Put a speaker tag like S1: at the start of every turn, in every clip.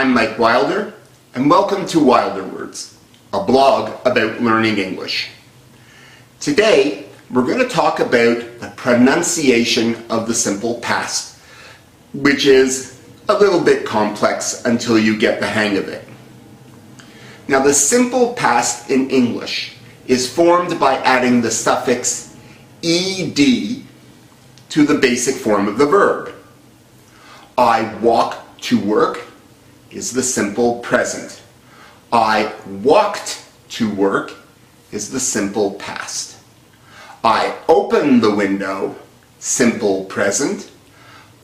S1: I'm Mike Wilder, and welcome to Wilder Words, a blog about learning English. Today, we're going to talk about the pronunciation of the simple past, which is a little bit complex until you get the hang of it. Now, the simple past in English is formed by adding the suffix ed to the basic form of the verb. I walk to work is the simple present. I walked to work is the simple past. I opened the window, simple present.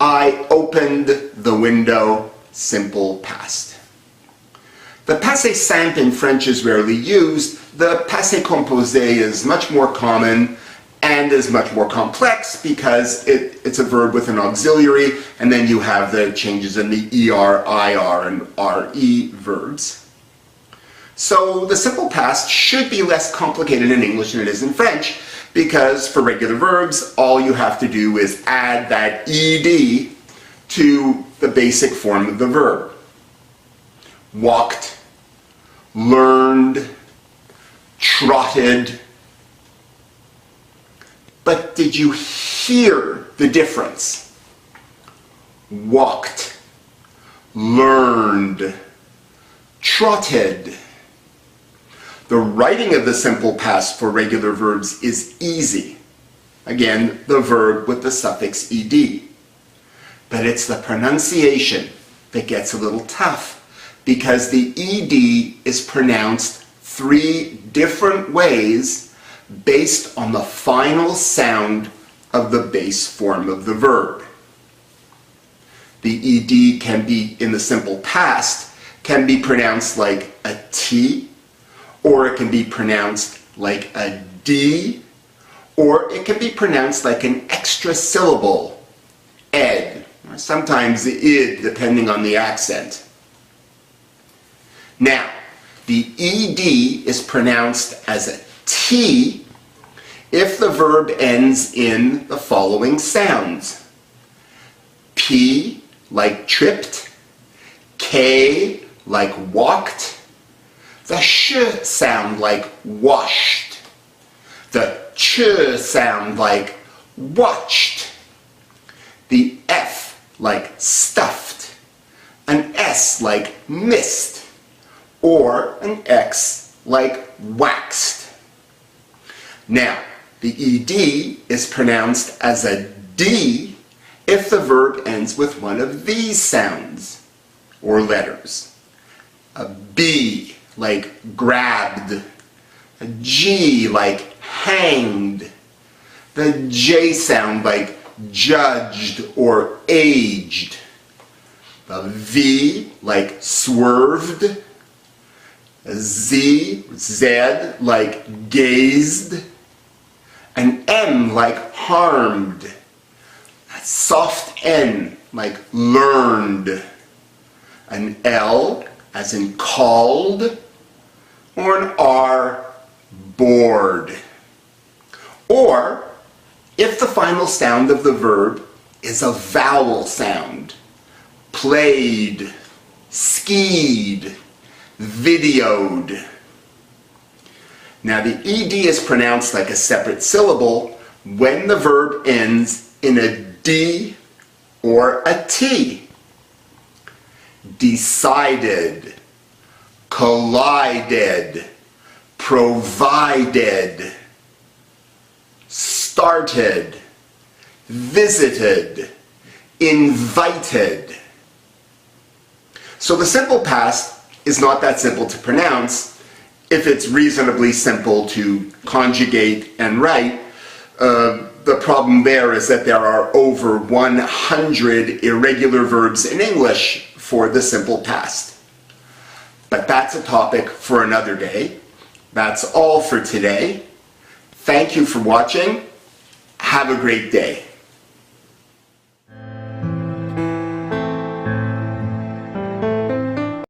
S1: I opened the window, simple past. The passé simple in French is rarely used. The passé composé is much more common and is much more complex because it's a verb with an auxiliary, and then you have the changes in the ER, IR, and RE verbs. So the simple past should be less complicated in English than it is in French, because for regular verbs, all you have to do is add that ED to the basic form of the verb. Walked, learned, trotted. But did you hear the difference? Walked, learned, trotted. The writing of the simple past for regular verbs is easy. Again, the verb with the suffix ed. But it's the pronunciation that gets a little tough, because the ed is pronounced 3 different ways based on the final sound of the base form of the verb. The ed can be, in the simple past, can be pronounced like a T, or it can be pronounced like a D, or it can be pronounced like an extra syllable, ed, or sometimes id, depending on the accent. Now, the ed is pronounced as a T if the verb ends in the following sounds. P like tripped, K like walked, the sh sound like washed, the ch sound like watched, the F like stuffed, an S like missed, or an X like waxed. Now, the ed is pronounced as a D if the verb ends with one of these sounds or letters. A B like grabbed, a G like hanged, the J sound like judged or aged, the V like swerved, a Z, Zed like gazed, an M like harmed, a soft N like learned, an L as in called, or an R, bored. Or, if the final sound of the verb is a vowel sound, played, skied, videoed. Now, the ed is pronounced like a separate syllable when the verb ends in a D or a T. Decided, collided, provided, started, visited, invited. So the simple past is not that simple to pronounce if it's reasonably simple to conjugate and write. The problem there is that there are over 100 irregular verbs in English for the simple past. But that's a topic for another day. That's all for today. Thank you for watching. Have a great day.